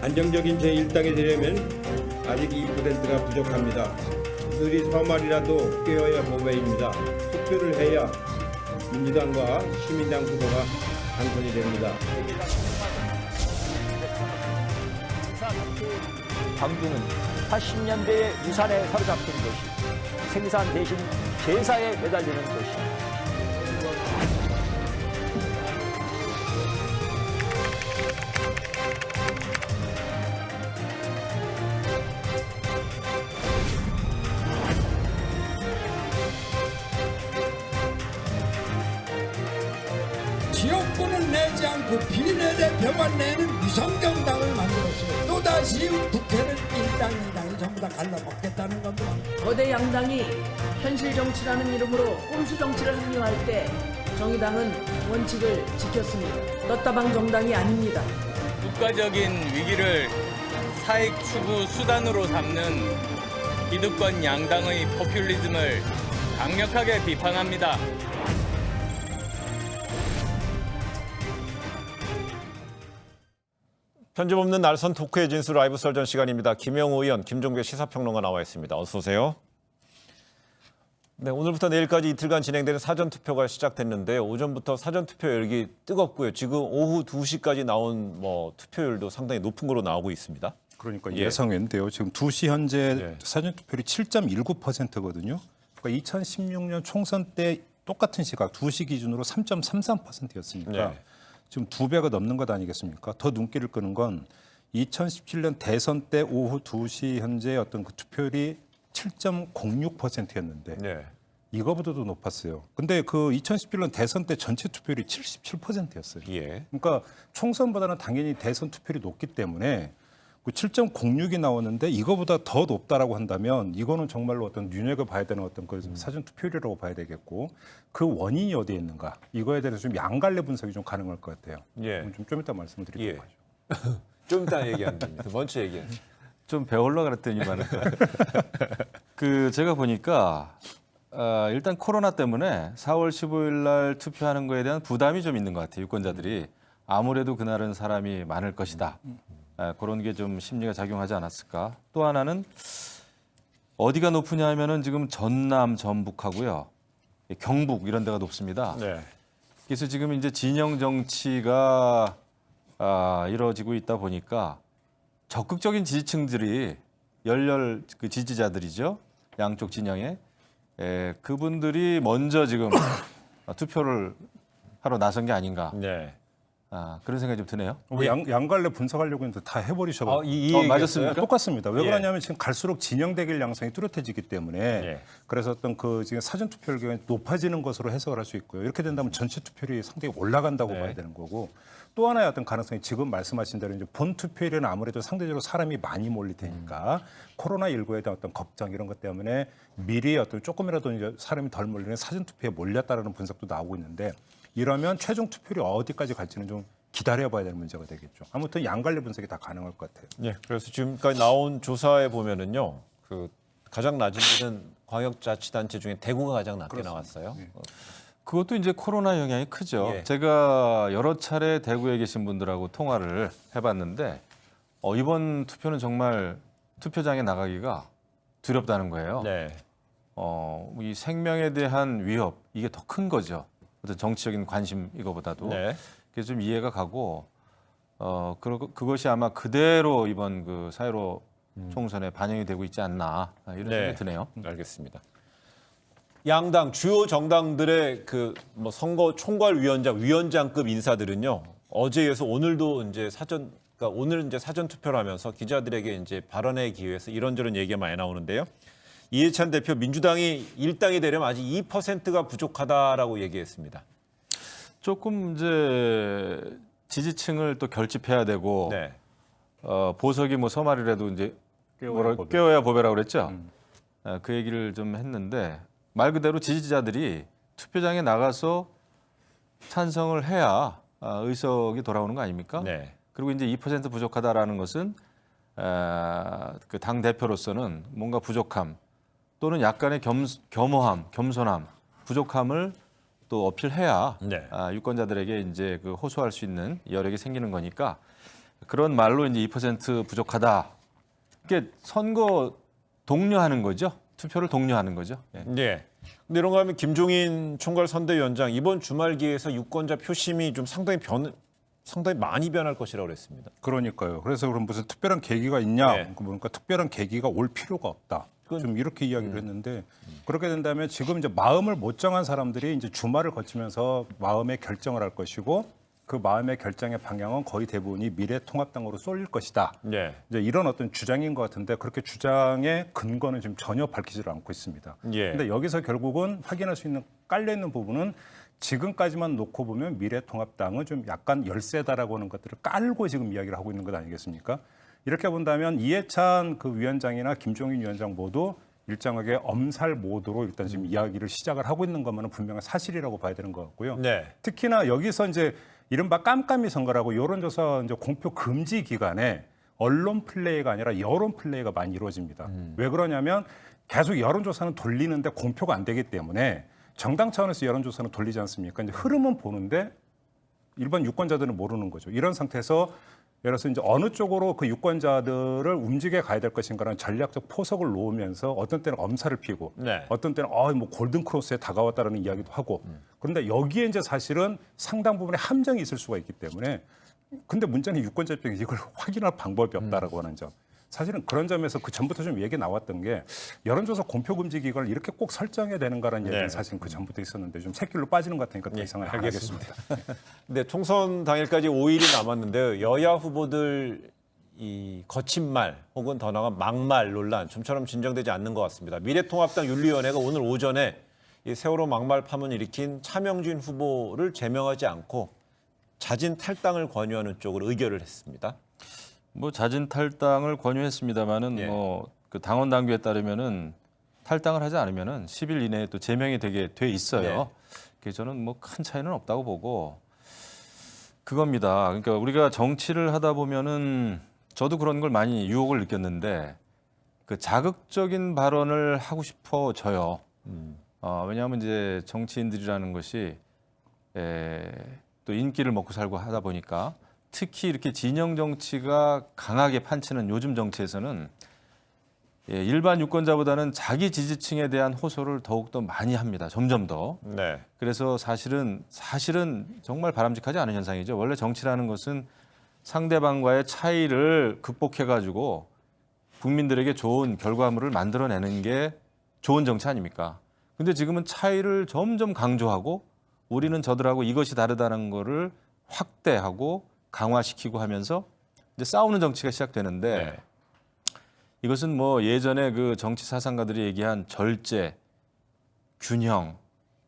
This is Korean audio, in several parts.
안정적인 제1당이 되려면 아직 2%가 부족합니다. 오늘이 서말이라도 깨어야 보배입니다. 투표를 해야 민주당과 시민당 후보가 당선이 됩니다. 광주는 80년대의 유산에 사로잡힌 도시, 생산 대신 제사에 매달리는 도시. 지역구는 내지 않고 비례대표만 내는 위성정당을 만들었어요. 또다시 국회를 일당이 전부 다 갈라먹겠다는 겁니다. 거대 양당이 현실 정치라는 이름으로 꼼수 정치를 합리화할 때 정의당은 원칙을 지켰습니다. 떴다방 정당이 아닙니다. 국가적인 위기를 사익 추구 수단으로 삼는 기득권 양당의 포퓰리즘을 강력하게 비판합니다. 편집 없는 날선 토크의 진수 라이브 설전 시간입니다. 김영우 의원, 김종배 시사평론가 나와 있습니다. 어서 오세요. 네, 오늘부터 내일까지 이틀간 진행되는 사전투표가 시작됐는데요. 오전부터 사전투표 열기 뜨겁고요. 지금 오후 2시까지 나온 투표율도 상당히 높은 거로 나오고 있습니다. 그러니까 예상외인데요. 지금 2시 현재 예. 사전투표율이 7.19%거든요. 그러니까 2016년 총선 때 똑같은 시각 2시 기준으로 3.33%였으니까 네. 지금 2배가 넘는 것 아니겠습니까? 더 눈길을 끄는 건 2017년 대선 때 오후 2시 현재 어떤 그 투표율이 7.06%였는데 네. 이거보다도 높았어요. 근데 그 2017년 대선 때 전체 투표율이 77%였어요. 예. 그러니까 총선보다는 당연히 대선 투표율이 높기 때문에 그 7.06이 나오는데 이거보다 더 높다라고 한다면 이거는 정말로 어떤 눈여겨봐야 되는 어떤 그 사전 투표율이라고 봐야 되겠고 그 원인이 어디에 있는가 이거에 대해서 좀 양갈래 분석이 좀 가능할 것 같아요. 예. 좀 이따 말씀을 드리도록 하죠. 좀 이따 얘기하면 됩니다. 먼저 얘기해. 좀 배우려고 그랬더니만 그 제가 보니까 일단 코로나 때문에 4월 15일 날 투표하는 거에 대한 부담이 좀 있는 것 같아요. 유권자들이 아무래도 그날은 사람이 많을 것이다. 그런 게 좀 심리가 작용하지 않았을까. 또 하나는 어디가 높으냐 하면은 지금 전남, 전북하고요. 경북 이런 데가 높습니다. 네. 그래서 지금 이제 진영 정치가 이루어지고 있다 보니까 적극적인 지지층들이 열렬 그 지지자들이죠. 양쪽 진영에 그분들이 먼저 지금 투표를 하러 나선 게 아닌가. 네. 그런 생각이 좀 드네요. 양갈래 분석하려고 했는데 다 해버리셔가지고 이 맞았습니까? 똑같습니다. 왜 예. 그러냐면 지금 갈수록 진영 대결 양상이 뚜렷해지기 때문에 예. 그래서 어떤 그 지금 사전 투표율이 높아지는 것으로 해석을 할 수 있고요. 이렇게 된다면 전체 투표율이 상당히 올라간다고 네. 봐야 되는 거고 또 하나의 어떤 가능성이 지금 말씀하신 대로 이제 본 투표율에는 아무래도 상대적으로 사람이 많이 몰릴 테니까 코로나19에 대한 어떤 걱정 이런 것 때문에 미리 어떤 조금이라도 이제 사람이 덜 몰리는 사전 투표에 몰렸다라는 분석도 나오고 있는데 이러면 최종 투표율이 어디까지 갈지는 좀 기다려봐야 되는 문제가 되겠죠. 아무튼 양갈래 분석이 다 가능할 것 같아요. 예. 그래서 지금까지 나온 조사에 보면은요, 그 가장 낮은 데는 광역자치단체 중에 대구가 가장 낮게 나왔어요. 그것도 이제 코로나 영향이 크죠. 예. 제가 여러 차례 대구에 계신 분들하고 통화를 해봤는데 이번 투표는 정말 투표장에 나가기가 두렵다는 거예요. 네. 이 생명에 대한 위협 이게 더 큰 거죠. 어떤 정치적인 관심 이거보다도. 네. 그래서 좀 이해가 가고 그것이 아마 그대로 이번 그 4.15 총선에 반영이 되고 있지 않나 이런 생각이 드네요. 알겠습니다. 양당 주요 정당들의 그 선거 총괄위원장, 위원장급 인사들은요 어제에 이어서 오늘도 이제 그러니까 오늘 이제 사전 투표를 하면서 기자들에게 이제 발언의 기회에서 이런저런 얘기가 많이 나오는데요. 이해찬 대표 민주당이 일당이 되려면 아직 2%가 부족하다라고 얘기했습니다. 조금 이제 지지층을 또 결집해야 되고 네. 보석이 서말이라도 이제 깨워야 보배라고 그랬죠. 그 얘기를 좀 했는데 말 그대로 지지자들이 투표장에 나가서 찬성을 해야 의석이 돌아오는 거 아닙니까? 네. 그리고 이제 2% 부족하다라는 것은 그 당 대표로서는 뭔가 부족함 또는 약간의 겸허함, 겸손함, 부족함을 또 어필해야 네. 유권자들에게 이제 그 호소할 수 있는 여력이 생기는 거니까 그런 말로 이제 2% 부족하다. 이게 선거 독려하는 거죠. 투표를 독려하는 거죠. 예. 예. 근데 이런 거 하면 김종인 총괄 선대위원장 이번 주말기에서 유권자 표심이 좀 상당히 많이 변할 것이라고 그랬습니다. 그러니까요. 그래서 그럼 무슨 특별한 계기가 있냐? 네. 그러니까 특별한 계기가 올 필요가 없다. 좀 이렇게 이야기를 했는데 그렇게 된다면 지금 이제 마음을 못 정한 사람들이 이제 주말을 거치면서 마음의 결정을 할 것이고 그 마음의 결정의 방향은 거의 대부분이 미래통합당으로 쏠릴 것이다. 예. 이제 이런 어떤 주장인 것 같은데 그렇게 주장의 근거는 지금 전혀 밝히지를 않고 있습니다. 예. 근데 여기서 결국은 확인할 수 있는 깔려 있는 부분은 지금까지만 놓고 보면 미래통합당은 좀 약간 열세다라고 하는 것들을 깔고 지금 이야기를 하고 있는 것 아니겠습니까? 이렇게 본다면 이해찬 그 위원장이나 김종인 위원장 모두 일정하게 엄살 모드로 일단 지금 이야기를 시작을 하고 있는 것만은 분명한 사실이라고 봐야 되는 것 같고요. 네. 특히나 여기서 이제 이른바 깜깜이 선거라고 여론조사 이제 공표 금지 기간에 언론 플레이가 아니라 여론 플레이가 많이 이루어집니다. 왜 그러냐면 계속 여론조사는 돌리는데 공표가 안 되기 때문에 정당 차원에서 여론조사는 돌리지 않습니까? 이제 흐름은 보는데 일반 유권자들은 모르는 거죠. 이런 상태에서 예를 들어서 이제 어느 쪽으로 그 유권자들을 움직여 가야 될 것인가라는 전략적 포석을 놓으면서 어떤 때는 엄살을 피고 네. 어떤 때는 뭐 골든 크로스에 다가왔다라는 이야기도 하고 그런데 여기에 이제 사실은 상당 부분의 함정이 있을 수가 있기 때문에 근데 문제는 유권자 입장에서 이걸 확인할 방법이 없다라고 하는 점. 사실은 그런 점에서 그 전부터 좀 얘기 나왔던 게 여론조사 공표 금지 기간을 이렇게 꼭 설정해야 되는가라는 얘기는 사실은 그 전부터 있었는데 좀 새길로 빠지는 것 같으니까 더 이상은 안 하겠습니다. 근데 총선 당일까지 5일이 남았는데요. 여야 후보들 이 거친 말 혹은 더 나아가 막말 논란 좀처럼 진정되지 않는 것 같습니다. 미래통합당 윤리위원회가 오늘 오전에 이 세월호 막말 파문 일으킨 차명진 후보를 제명하지 않고 자진 탈당을 권유하는 쪽으로 의결을 했습니다. 뭐 자진 탈당을 권유했습니다마는 예. 뭐 그 당원 당규에 따르면은 탈당을 하지 않으면은 10일 이내에 또 제명이 되게 돼 있어요. 네. 그래서 저는 뭐 큰 차이는 없다고 보고 그겁니다. 그러니까 우리가 정치를 하다 보면은 저도 그런 걸 많이 유혹을 느꼈는데 그 자극적인 발언을 하고 싶어져요. 왜냐하면 이제 정치인들이라는 것이 또 인기를 먹고 살고 하다 보니까 특히 이렇게 진영 정치가 강하게 판치는 요즘 정치에서는 일반 유권자보다는 자기 지지층에 대한 호소를 더욱더 많이 합니다. 점점 더. 네. 그래서 사실은 정말 바람직하지 않은 현상이죠. 원래 정치라는 것은 상대방과의 차이를 극복해가지고 국민들에게 좋은 결과물을 만들어내는 게 좋은 정치 아닙니까? 근데 지금은 차이를 점점 강조하고 우리는 저들하고 이것이 다르다는 거를 확대하고 강화시키고 하면서 이제 싸우는 정치가 시작되는데 네. 이것은 뭐 예전에 그 정치 사상가들이 얘기한 절제, 균형,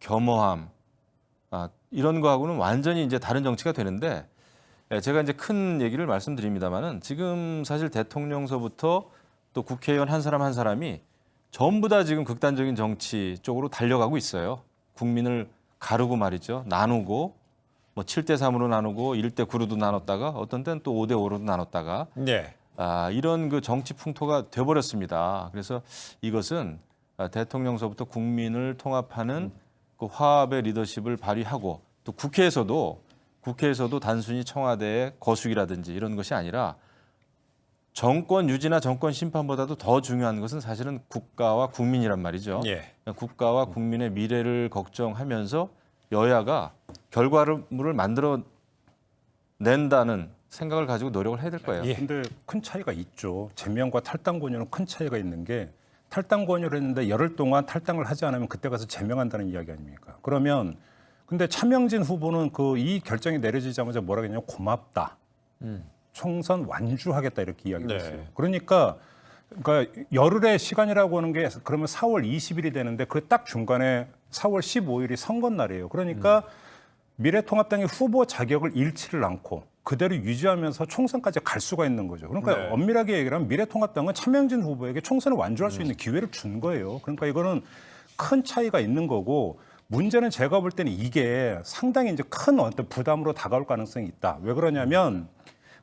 겸허함 이런 거하고는 완전히 이제 다른 정치가 되는데 제가 이제 큰 얘기를 말씀드립니다만은 지금 사실 대통령서부터 또 국회의원 한 사람 한 사람이 전부 다 지금 극단적인 정치 쪽으로 달려가고 있어요. 국민을 가르고 말이죠. 나누고 뭐 7대 3으로 나누고 1대 9로도 나눴다가 어떤 때는 또 5대 5로도 나눴다가 네. 이런 그 정치 풍토가 돼버렸습니다. 그래서 이것은 대통령서부터 국민을 통합하는 그 화합의 리더십을 발휘하고 또 국회에서도 단순히 청와대의 거수기라든지 이런 것이 아니라 정권 유지나 정권 심판보다도 더 중요한 것은 사실은 국가와 국민이란 말이죠. 예. 국가와 국민의 미래를 걱정하면서 여야가 결과물을 만들어 낸다는 생각을 가지고 노력을 해야 될 거예요. 예. 근데 큰 차이가 있죠. 제명과 탈당 권유는 큰 차이가 있는 게 탈당 권유를 했는데 열흘 동안 탈당을 하지 않으면 그때 가서 제명한다는 이야기 아닙니까? 그러면 근데 차명진 후보는 그 이 결정이 내려지자마자 뭐라고 했냐면 고맙다. 총선 완주하겠다 이렇게 이야기를 네. 했어요. 그러니까 열흘의 시간이라고 하는 게 그러면 4월 20일이 되는데 그 딱 중간에 4월 15일이 선거날이에요. 그러니까 미래통합당의 후보 자격을 잃지를 않고 그대로 유지하면서 총선까지 갈 수가 있는 거죠. 그러니까 네. 엄밀하게 얘기를 하면 미래통합당은 차명진 후보에게 총선을 완주할 수 있는 기회를 준 거예요. 그러니까 이거는 큰 차이가 있는 거고 문제는 제가 볼 때는 이게 상당히 이제 큰 어떤 부담으로 다가올 가능성이 있다. 왜 그러냐면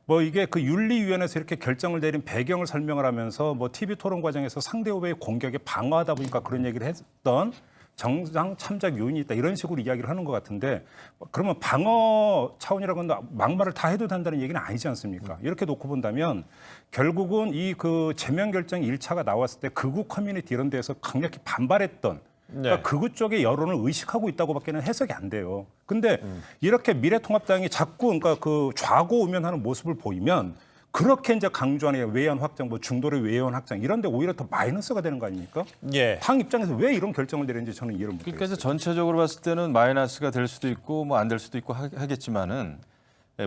뭐 이게 그 윤리위원회에서 이렇게 결정을 내린 배경을 설명을 하면서 뭐 TV 토론 과정에서 상대 후보의 공격에 방어하다 보니까 그런 얘기를 했던 정당 참작 요인이 있다 이런 식으로 이야기를 하는 것 같은데 그러면 방어 차원이라고 막말을 다 해도 된다는 얘기는 아니지 않습니까? 이렇게 놓고 본다면 결국은 이 그 제명 결정 1차가 나왔을 때 극우 커뮤니티 이런 데서 강력히 반발했던 그러니까 네. 극우 쪽의 여론을 의식하고 있다고밖에는 해석이 안 돼요. 근데 이렇게 미래통합당이 자꾸 그러니까 그 좌고우면하는 모습을 보이면 그렇게 이제 강조하는 외연 확장, 뭐 중도의 외연 확장 이런데 오히려 더 마이너스가 되는 거 아닙니까? 예. 당 입장에서 왜 이런 결정을 내렸는지 저는 이해를 그러니까 못해요. 이제 전체적으로 봤을 때는 마이너스가 될 수도 있고 뭐 안 될 수도 있고 하겠지만은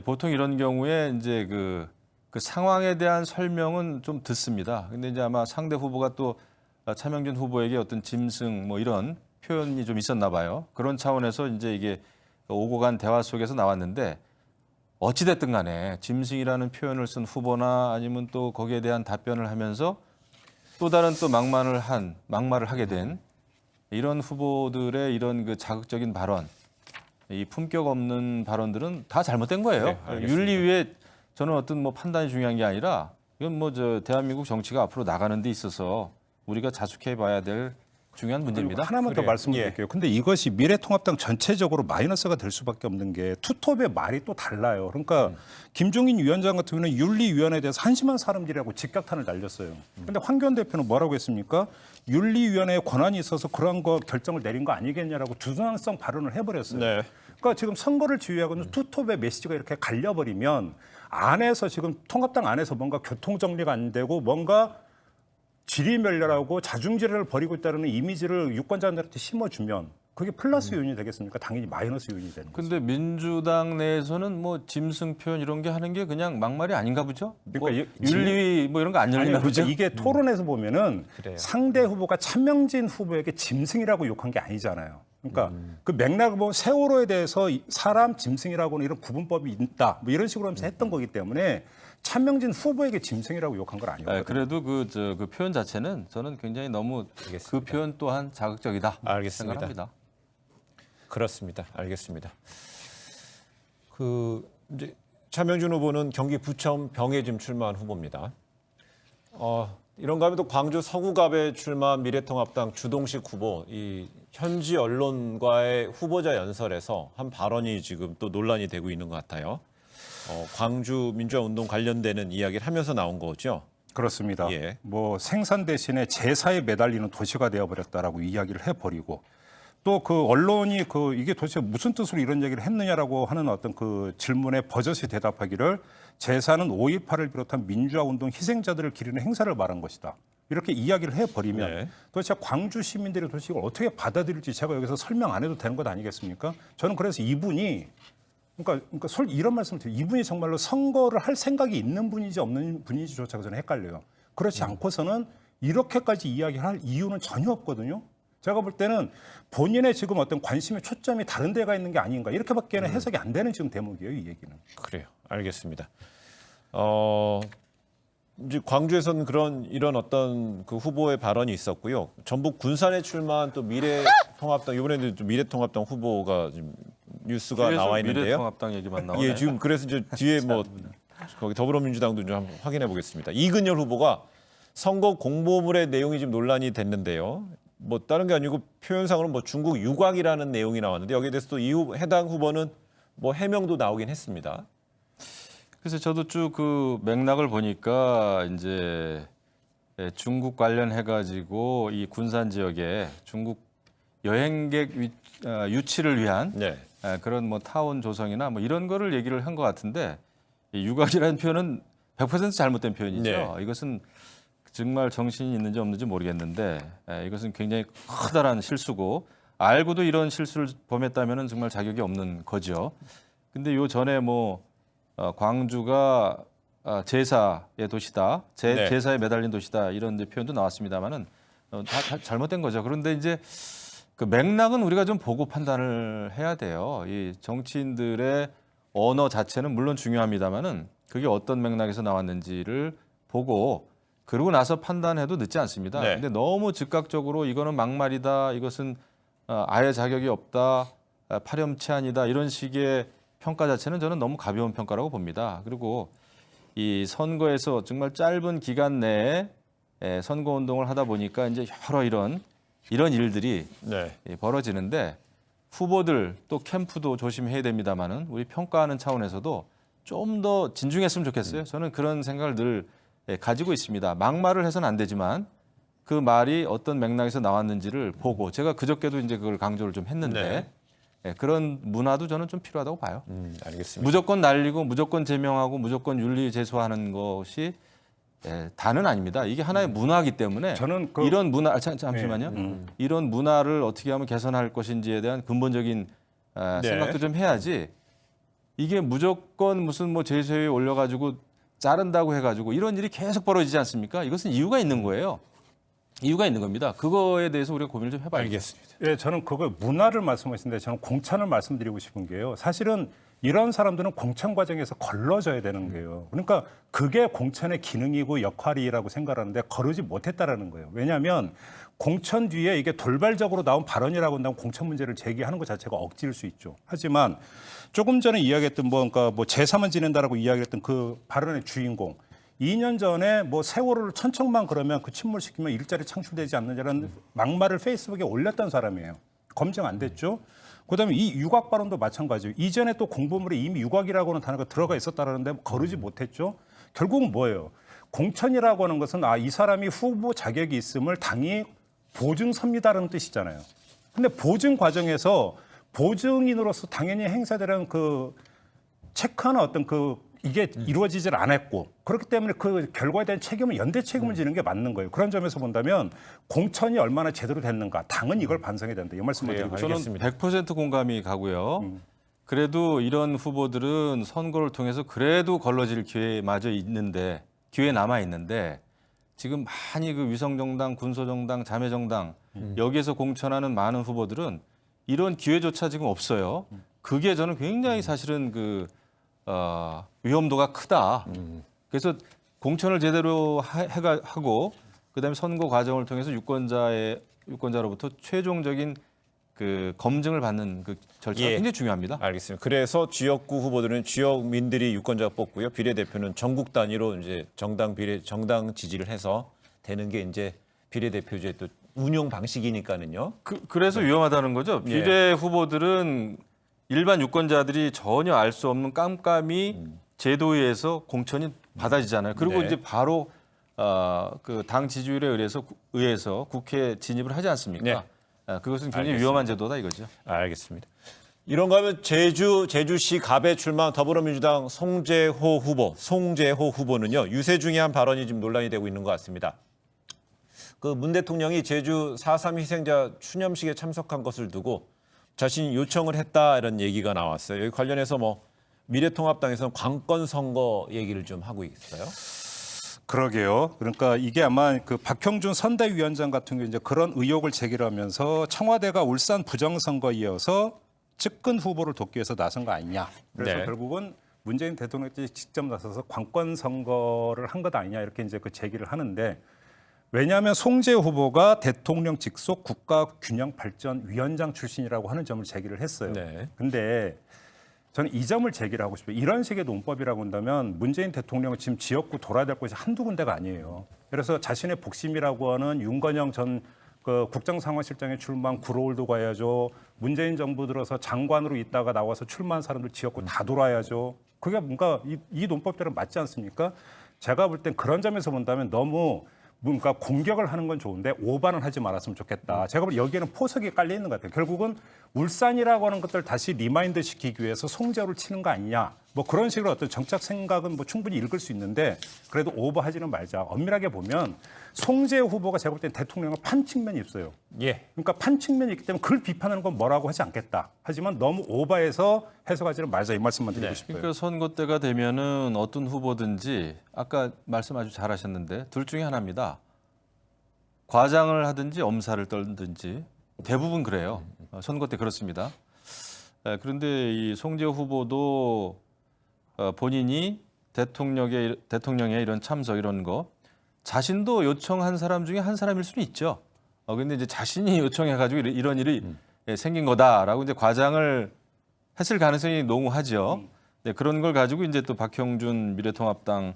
보통 이런 경우에 이제 그 상황에 대한 설명은 좀 듣습니다. 근데 이제 아마 상대 후보가 또 차명진 후보에게 어떤 짐승 뭐 이런 표현이 좀 있었나 봐요. 그런 차원에서 이제 이게 오고 간 대화 속에서 나왔는데 어찌됐든 간에 짐승이라는 표현을 쓴 후보나 아니면 또 거기에 대한 답변을 하면서 또 다른 또 막말을 하게 된 이런 후보들의 이런 그 자극적인 발언, 이 품격 없는 발언들은 다 잘못된 거예요. 네, 알겠습니다. 윤리위에 저는 어떤 뭐 판단이 중요한 게 아니라 이건 뭐 저 대한민국 정치가 앞으로 나가는 데 있어서 우리가 자숙해 봐야 될 중요한 문제입니다. 하나만 더 그래요. 말씀드릴게요. 근데 이것이 미래통합당 전체적으로 마이너스가 될 수밖에 없는 게 투톱의 말이 또 달라요. 그러니까 김종인 위원장 같은 경우는 윤리위원회에 대해서 한심한 사람들이라고 직격탄을 날렸어요. 근데 황교안 대표는 뭐라고 했습니까? 윤리위원회에 권한이 있어서 그런 거 결정을 내린 거 아니겠냐라고 두둔성 발언을 해버렸어요. 네. 그러니까 지금 선거를 지휘하고 있는 투톱의 메시지가 이렇게 갈려버리면 안에서 지금 통합당 안에서 뭔가 교통 정리가 안 되고 뭔가 지리멸렬하고 자중지레를 벌이고 있다는 이미지를 유권자들한테 심어주면 그게 플러스 요인이 되겠습니까? 당연히 마이너스 요인이 되는 거죠. 근데 민주당 내에서는 뭐 짐승 표현 이런 게 하는 게 그냥 막말이 아닌가 보죠? 뭐 그러니까 윤리위 뭐 이런 거 안 열리나 아니요, 보죠? 그러니까 이게 토론에서 보면은 그래요. 상대 후보가 차명진 후보에게 짐승이라고 욕한 게 아니잖아요. 그러니까 그 맥락을 보면 세월호에 대해서 사람 짐승이라고는 이런 구분법이 있다. 뭐 이런 식으로 하면서 했던 거기 때문에 차명진 후보에게 짐승이라고 욕한 건 아니거든요. 그래도 그 표현 자체는 저는 굉장히 너무 그 표현 또한 자극적이다. 알겠습니다. 생각합니다. 그렇습니다. 알겠습니다. 그 이제 차명준 후보는 경기 부천 병에 지금 출마한 후보입니다. 이런가 하면 또 광주 서구갑에 출마한 미래통합당 주동식 후보 이 현지 언론과의 후보자 연설에서 한 발언이 지금 또 논란이 되고 있는 것 같아요. 광주 민주화 운동 관련되는 이야기를 하면서 나온 거죠. 그렇습니다. 예. 뭐 생산 대신에 제사에 매달리는 도시가 되어버렸다라고 이야기를 해버리고 또 그 언론이 그 이게 도대체 무슨 뜻으로 이런 얘기를 했느냐라고 하는 어떤 그 질문에 버젓이 대답하기를 제사는 5.18을 비롯한 민주화 운동 희생자들을 기리는 행사를 말한 것이다. 이렇게 이야기를 해버리면 네. 도대체 광주 시민들이 도대체 이걸 어떻게 받아들일지 제가 여기서 설명 안 해도 되는 것 아니겠습니까? 저는 그래서 이분이 그러니까 이런 말씀을 드려요. 이분이 정말로 선거를 할 생각이 있는 분인지 없는 분인지조차 저는 헷갈려요. 그렇지 않고서는 이렇게까지 이야기할 이유는 전혀 없거든요. 제가 볼 때는 본인의 지금 어떤 관심의 초점이 다른 데가 있는 게 아닌가 이렇게밖에는 해석이 안 되는 지금 대목이에요. 이 얘기는. 그래요. 알겠습니다. 이제 광주에서는 이런 어떤 그 후보의 발언이 있었고요. 전북 군산에 출마한 또 미래통합당 이번에는 좀 미래통합당 후보가 지금 뉴스가 뒤에서 나와 있는데요. 미래통합당 얘기만 나오네. 예, 지금 그래서 이제 뒤에 뭐 거기 더불어민주당도 좀 한번 확인해 보겠습니다. 이근열 후보가 선거 공보물의 내용이 지금 논란이 됐는데요. 뭐 다른 게 아니고 표현상으로는 뭐 중국 유곽이라는 내용이 나왔는데 여기에 대해서 또 해당 후보는 뭐 해명도 나오긴 했습니다. 그래서 저도 쭉 그 맥락을 보니까 이제 중국 관련해 가지고 이 군산 지역에 중국 여행객 유치를 위한 네. 그런 뭐 타운 조성이나 뭐 이런 거를 얘기를 한 것 같은데 이 유곽이라는 표현은 100% 잘못된 표현이죠. 네. 이것은 정말 정신이 있는지 없는지 모르겠는데 이것은 굉장히 커다란 실수고 알고도 이런 실수를 범했다면 정말 자격이 없는 거죠. 근데 요 전에 뭐 광주가 제사의 도시다, 네. 제사에 매달린 도시다 이런 이제 표현도 나왔습니다만은 다 잘못된 거죠. 그런데 이제 그 맥락은 우리가 좀 보고 판단을 해야 돼요. 이 정치인들의 언어 자체는 물론 중요합니다만은 그게 어떤 맥락에서 나왔는지를 보고 그러고 나서 판단해도 늦지 않습니다. 네. 근데 너무 즉각적으로 이거는 막말이다, 이것은 아예 자격이 없다, 파렴치한이다 이런 식의 평가 자체는 저는 너무 가벼운 평가라고 봅니다. 그리고 이 선거에서 정말 짧은 기간 내에 선거 운동을 하다 보니까 이제 여러 이런 이런 일들이 네. 벌어지는데 후보들 또 캠프도 조심해야 됩니다만은 우리 평가하는 차원에서도 좀 더 진중했으면 좋겠어요. 저는 그런 생각을 늘 가지고 있습니다. 막말을 해서는 안 되지만 그 말이 어떤 맥락에서 나왔는지를 보고 제가 그저께도 이제 그걸 강조를 좀 했는데 그런 문화도 저는 좀 필요하다고 봐요. 알겠습니다. 무조건 날리고 무조건 제명하고 무조건 윤리 제소하는 것이 다는 아닙니다. 이게 하나의 문화이기 때문에 저는 이런 문화 잠시만요. 이런 문화를 어떻게 하면 개선할 것인지에 대한 근본적인 생각도 좀 해야지. 이게 무조건 무슨 뭐 제소에 올려가지고 자른다고 해가지고 이런 일이 계속 벌어지지 않습니까? 이것은 이유가 있는 거예요. 이유가 있는 겁니다. 그거에 대해서 우리가 고민을 좀 해봐야겠습니다. 알겠습니다. 예, 저는 그거 문화를 말씀하시는데 저는 공천을 말씀드리고 싶은 게요. 사실은 이런 사람들은 공천 과정에서 걸러져야 되는 거예요. 그러니까 그게 공천의 기능이고 역할이라고 생각하는데 거르지 못했다라는 거예요. 왜냐하면 공천 뒤에 이게 돌발적으로 나온 발언이라고 한다면 공천 문제를 제기하는 것 자체가 억지일 수 있죠. 하지만 조금 전에 이야기했던 그러니까 제3은 지낸다라고 이야기했던 그 발언의 주인공 2년 전에 뭐 세월호를 천척만 그러면 그 침몰시키면 일자리 창출되지 않느냐는 막말을 페이스북에 올렸던 사람이에요. 검증 안 됐죠. 그다음에 이 유곽 발언도 마찬가지예요. 이전에 또 공보물에 이미 유곽이라고 하는 단어가 들어가 있었다는데 거르지 못했죠. 결국은 뭐예요? 공천이라고 하는 것은 이 사람이 후보 자격이 있음을 당이 보증섭니다라는 뜻이잖아요. 근데 보증 과정에서 보증인으로서 당연히 행사되는 그 체크하는 어떤 이게 이루어지질 않았고 그렇기 때문에 그 결과에 대한 책임은 연대 책임을 지는 게 맞는 거예요. 그런 점에서 본다면 공천이 얼마나 제대로 됐는가 당은 이걸 반성해야 된다. 이 말씀을 드리고 저는 싶습니다. 100% 공감이 가고요. 그래도 이런 후보들은 선거를 통해서 그래도 걸러질 기회마저 있는데 기회 남아 있는데 지금 많이 그 위성정당, 군소정당, 자매정당 여기에서 공천하는 많은 후보들은 이런 기회조차 지금 없어요. 그게 저는 굉장히 사실은 위험도가 크다. 그래서 공천을 제대로 하고 그다음에 선거 과정을 통해서 유권자로부터 최종적인 그 검증을 받는 그 절차가 예. 굉장히 중요합니다. 알겠습니다. 그래서 지역구 후보들은 지역민들이 유권자가 뽑고요. 비례대표는 전국 단위로 이제 정당 지지를 해서 되는 게 이제 비례대표제 또 운용 방식이니까는요. 그래서 위험하다는 거죠. 예. 비례 후보들은 일반 유권자들이 전혀 알 수 없는 깜깜이 제도에 의해서 공천이 받아지잖아요. 그리고 네. 이제 바로 그 당 지지율에 의해서 국회에 진입을 하지 않습니까? 네. 그것은 굉장히 알겠습니다. 위험한 제도다 이거죠. 알겠습니다. 이런가 하면 제주시 갑에 출마한 더불어민주당 송재호 후보는요. 유세 중에 한 발언이 지금 논란이 되고 있는 것 같습니다. 그 문 대통령이 제주 4.3 희생자 추념식에 참석한 것을 두고 자신이 요청을 했다 이런 얘기가 나왔어요. 여기 관련해서 뭐 미래통합당에서는 관건 선거 얘기를 좀 하고 있어요. 그러게요. 그러니까 이게 아마 그 박형준 선대위원장 같은 경우 이제 그런 의혹을 제기하면서 청와대가 울산 부정선거에 이어서 측근 후보를 돕기 위해서 나선 거 아니냐. 그래서 네. 결국은 문재인 대통령이 직접 나서서 관건 선거를 한 것 아니냐 이렇게 이제 그 제기를 하는데 왜냐하면 송재 후보가 대통령 직속 국가균형발전위원장 출신이라고 하는 점을 제기를 했어요. 네. 근데 저는 이 점을 제기를 하고 싶어요. 이런 식의 논법이라고 한다면 문재인 대통령은 지금 지역구 돌아야 될 곳이 한두 군데가 아니에요. 그래서 자신의 복심이라고 하는 윤건영 전 국정상황실장에 출마한 구로울도 가야죠. 문재인 정부 들어서 장관으로 있다가 나와서 출마한 사람들 지역구 다 돌아야죠. 그게 뭔가 이 논법대로 맞지 않습니까? 제가 볼 땐 그런 점에서 본다면 너무 뭔가 공격을 하는 건 좋은데 오바는 하지 말았으면 좋겠다. 제가 볼 때 여기에는 포석이 깔려 있는 것 같아요. 결국은 울산이라고 하는 것들 다시 리마인드 시키기 위해서 송재호를 치는 거 아니냐. 뭐 그런 식으로 어떤 정책 생각은 뭐 충분히 읽을 수 있는데 그래도 오버하지는 말자. 엄밀하게 보면 송재호 후보가 제가 볼 때 대통령을 판 측면이 있어요. 예. 그러니까 판 측면이 있기 때문에 그걸 비판하는 건 뭐라고 하지 않겠다. 하지만 너무 오버해서 해석하지는 말자. 이 말씀만 드리고 싶어요. 그러니까 선거 때가 되면은 어떤 후보든지 아까 말씀 아주 잘하셨는데 둘 중에 하나입니다. 과장을 하든지 엄살을 떨든지 대부분 그래요. 선거 때 그렇습니다. 그런데 이 송재호 후보도 본인이 대통령의 이런 참석 이런 거 자신도 요청한 사람 중에 한 사람일 수는 있죠. 근데 이제 자신이 요청해가지고 이런 일이 생긴 거다라고 이제 과장을 했을 가능성이 농후하죠. 네, 그런 걸 가지고 이제 또 박형준 미래통합당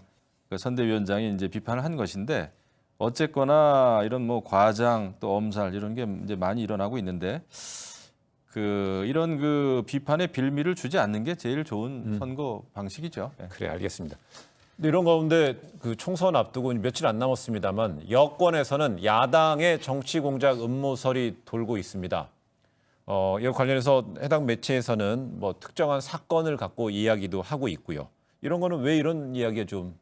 선대위원장이 이제 비판을 한 것인데 어쨌거나 이런 뭐 과장 또 엄살 이런 게 이제 많이 일어나고 있는데 이런 비판의 빌미를 주지 않는 게 제일 좋은 선거 방식이죠. 예. 그래, 알겠습니다. 근데 이런 가운데 그 총선 앞두고 며칠 안 남았습니다만 여권에서는 야당의 정치 공작 음모설이 돌고 있습니다. 이와 관련해서 해당 매체에서는 뭐 특정한 사건을 갖고 이야기도 하고 있고요. 이런 거는 왜 이런 이야기가 좀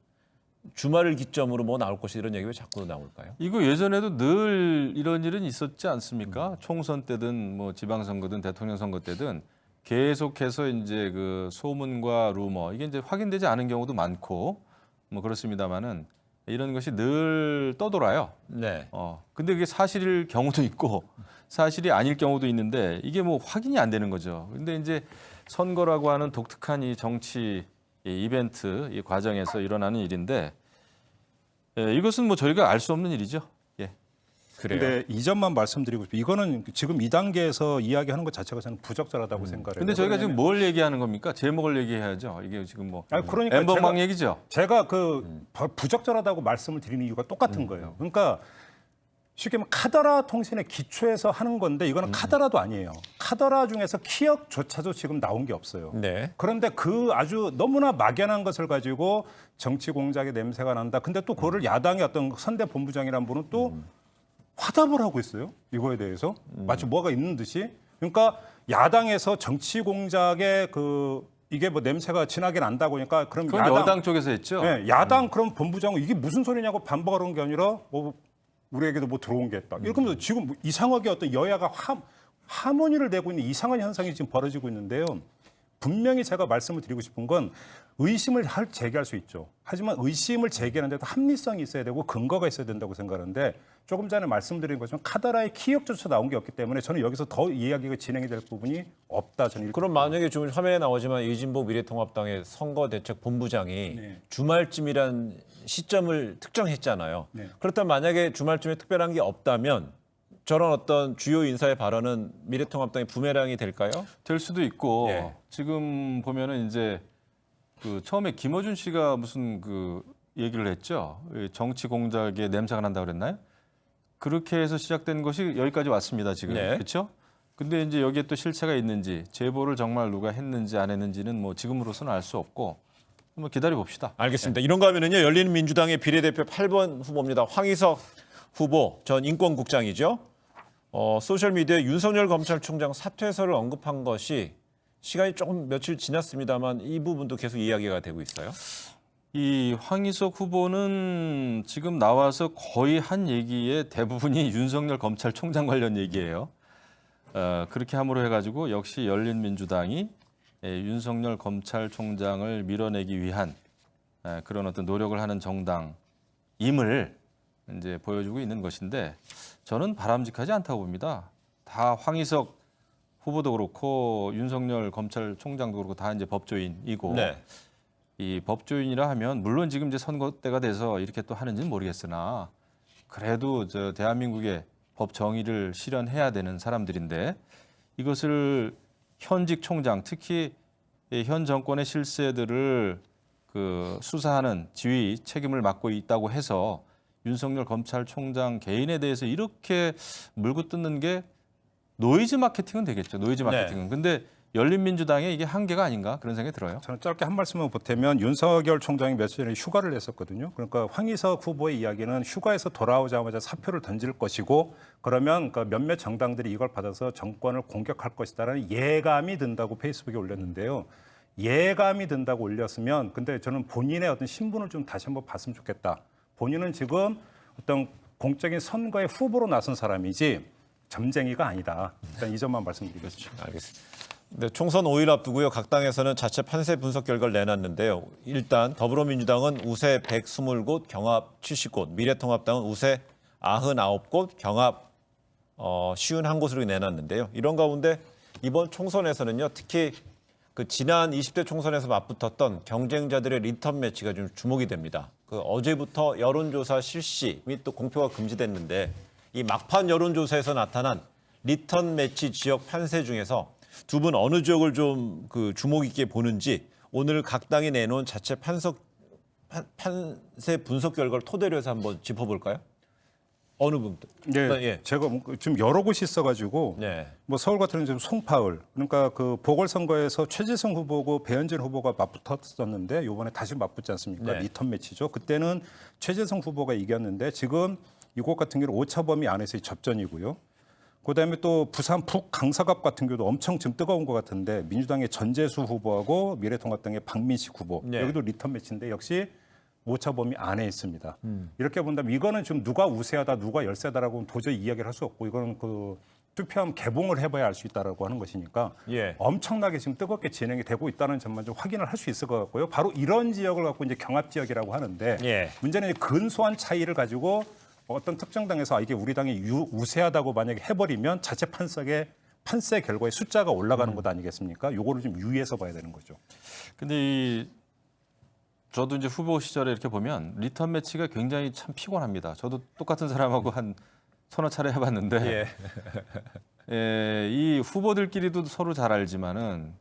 주말을 기점으로 뭐 나올 것이 이런 얘기가 왜 자꾸 나올까요? 이거 예전에도 늘 이런 일은 있었지 않습니까? 총선 때든 뭐 지방선거든 대통령 선거 때든 계속해서 이제 그 소문과 루머 이게 이제 확인되지 않은 경우도 많고 뭐 그렇습니다만은 이런 것이 늘 떠돌아요. 네. 근데 그게 사실일 경우도 있고 사실이 아닐 경우도 있는데 이게 뭐 확인이 안 되는 거죠. 근데 이제 선거라고 하는 독특한 이 정치 이벤트 이 과정에서 일어나는 일인데 이것은 뭐 저희가 알 수 없는 일이죠. 예. 그래요. 근데 이 점만 말씀드리고 싶어요. 이거는 지금 이 단계에서 이야기하는 것 자체가 저는 부적절하다고 생각해요. 근데 저희가 지금 뭘 얘기하는 겁니까? 제목을 얘기해야죠. 이게 지금 뭐 아니, 그러니까 엠번방 얘기죠. 제가 부적절하다고 말씀을 드리는 이유가 똑같은 거예요. 그러니까 쉽게 말하면 카더라 통신의 기초에서 하는 건데 이거는 카더라도 아니에요. 카더라 중에서 키역조차도 지금 나온 게 없어요. 네. 그런데 그 아주 너무나 막연한 것을 가지고 정치 공작의 냄새가 난다. 근데 또 그거를 야당의 어떤 선대 본부장이라는 분은 또 화답을 하고 있어요. 이거에 대해서 마치 뭐가 있는 듯이. 그러니까 야당에서 정치 공작의 이게 뭐 냄새가 진하게 난다고 하니까 그럼 그건 여당 쪽에서 했죠. 네, 야당 그럼 본부장은 이게 무슨 소리냐고 반박하는 게 아니라 뭐 우리에게도 뭐 들어온 게 있다. 이렇게 하면서 지금 이상하게 어떤 여야가 하모니를 내고 있는 이상한 현상이 지금 벌어지고 있는데요. 분명히 제가 말씀을 드리고 싶은 건 의심을 제기할 수 있죠. 하지만 의심을 제기하는데도 합리성이 있어야 되고 근거가 있어야 된다고 생각하는데 조금 전에 말씀드린 것처럼 카더라의 키역조차 나온 게 없기 때문에 저는 여기서 더 이야기가 진행이 될 부분이 없다. 저는 그럼 만약에 지금 화면에 나오지만 이진복 미래통합당의 선거대책본부장이 네. 주말쯤이란 시점을 특정했잖아요. 네. 그렇다면 만약에 주말쯤에 특별한 게 없다면 저런 어떤 주요 인사의 발언은 미래통합당의 부메랑이 될까요? 될 수도 있고 예. 지금 보면은 이제 처음에 김어준 씨가 무슨 얘기를 했죠. 정치 공작에 냄새가 난다고 그랬나요? 그렇게 해서 시작된 것이 여기까지 왔습니다. 지금 네. 그렇죠? 근데 이제 여기에 또 실체가 있는지 제보를 정말 누가 했는지 안 했는지는 뭐 지금으로서는 알 수 없고 한번 기다려 봅시다. 알겠습니다. 이런가 하면은요. 열린민주당의 비례대표 8번 후보입니다. 황희석 후보 전 인권국장이죠. 소셜미디어에 윤석열 검찰총장 사퇴서를 언급한 것이 시간이 조금 며칠 지났습니다만 이 부분도 계속 이야기가 되고 있어요. 이 황희석 후보는 지금 나와서 거의 한 얘기의 대부분이 윤석열 검찰총장 관련 얘기예요. 그렇게 함으로 해가지고 역시 열린민주당이 윤석열 검찰총장을 밀어내기 위한 그런 어떤 노력을 하는 정당임을 이제 보여주고 있는 것인데 저는 바람직하지 않다고 봅니다. 다 황희석 후보도 그렇고 윤석열 검찰총장도 그렇고 다 이제 법조인이고 네. 이 법조인이라 하면 물론 지금 이제 선거 때가 돼서 이렇게 또 하는지는 모르겠으나 그래도 저 대한민국의 법 정의를 실현해야 되는 사람들인데 이것을 현직 총장 특히 현 정권의 실세들을 수사하는 지휘 책임을 맡고 있다고 해서 윤석열 검찰총장 개인에 대해서 이렇게 물고 뜯는 게 노이즈 마케팅은 되겠죠. 노이즈 마케팅은. 근데 열린민주당의 이게 한계가 아닌가 그런 생각이 들어요. 저는 짧게 한 말씀만 보태면 윤석열 총장이 며칠 전에 휴가를 냈었거든요. 그러니까 황희석 후보의 이야기는 휴가에서 돌아오자마자 사표를 던질 것이고 그러면 몇몇 정당들이 이걸 받아서 정권을 공격할 것이다라는 예감이 든다고 페이스북에 올렸는데요. 예감이 든다고 올렸으면 근데 저는 본인의 어떤 신분을 좀 다시 한번 봤으면 좋겠다. 본인은 지금 어떤 공적인 선거의 후보로 나선 사람이지 점쟁이가 아니다. 일단 이 점만 말씀드리겠습니다. 알겠습니다. 네, 총선 5일 앞두고요. 각 당에서는 자체 판세 분석 결과를 내놨는데요. 일단 더불어민주당은 우세 120곳, 경합 70곳, 미래통합당은 우세 99곳, 경합 51곳으로 내놨는데요. 이런 가운데 이번 총선에서는요. 특히 지난 20대 총선에서 맞붙었던 경쟁자들의 리턴 매치가 좀 주목이 됩니다. 어제부터 여론조사 실시 및 또 공표가 금지됐는데 이 막판 여론조사에서 나타난 리턴 매치 지역 판세 중에서 두 분 어느 지역을 좀 주목 있게 보는지 오늘 각 당이 내놓은 자체 판세 분석 결과를 토대로 해서 한번 짚어볼까요? 어느 분들? 네, 예. 제가 지금 여러 곳이 있어가지고 네. 뭐 서울 같은 경우는 지금 송파울 그러니까 그 보궐선거에서 최재성 후보고 배현진 후보가 맞붙었었는데 이번에 다시 맞붙지 않습니까? 네. 리턴 매치죠. 그때는 최재성 후보가 이겼는데 지금 이곳 같은 경우는 오차 범위 안에서의 접전이고요. 그다음에 또 부산 북 강서갑 같은 경우도 엄청 지금 뜨거운 것 같은데 민주당의 전재수 후보하고 미래통합당의 박민식 후보 네. 여기도 리턴 매치인데 역시 오차 범위 안에 있습니다. 이렇게 본다면 이거는 좀 누가 우세하다, 누가 열세다라고는 도저히 이야기를 할 수 없고 이거는 그 투표함 개봉을 해봐야 알 수 있다라고 하는 것이니까 예. 엄청나게 지금 뜨겁게 진행이 되고 있다는 점만 좀 확인을 할 수 있을 것 같고요. 바로 이런 지역을 갖고 이제 경합 지역이라고 하는데 예. 문제는 근소한 차이를 가지고 어떤 특정 당에서 이게 우리 당이 우세하다고 만약에 해버리면 자체 판세 결과에 숫자가 올라가는 것 아니겠습니까? 요거를 좀 유의해서 봐야 되는 거죠. 근데 저도 이제 후보 시절에 이렇게 보면 리턴 매치가 굉장히 참 피곤합니다. 저도 똑같은 사람하고 한 서너 차례 해봤는데 예. 예, 이 후보들끼리도 서로 잘 알지만은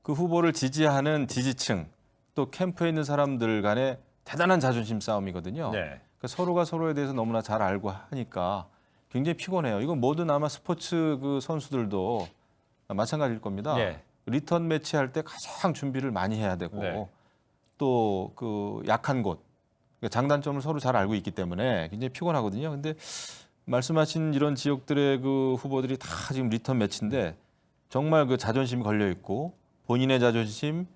그 후보를 지지하는 지지층 또 캠프에 있는 사람들 간의 대단한 자존심 싸움이거든요. 네. 그러니까 서로가 서로에 대해서 너무나 잘 알고 하니까 굉장히 피곤해요. 이건 모든 아마 스포츠 그 선수들도 마찬가지일 겁니다. 예. 리턴 매치 할 때 가장 준비를 많이 해야 되고 네. 또 그 약한 곳, 그러니까 장단점을 서로 잘 알고 있기 때문에 굉장히 피곤하거든요. 근데 말씀하신 이런 지역들의 그 후보들이 다 지금 리턴 매치인데 정말 그 자존심이 걸려 있고 본인의 자존심,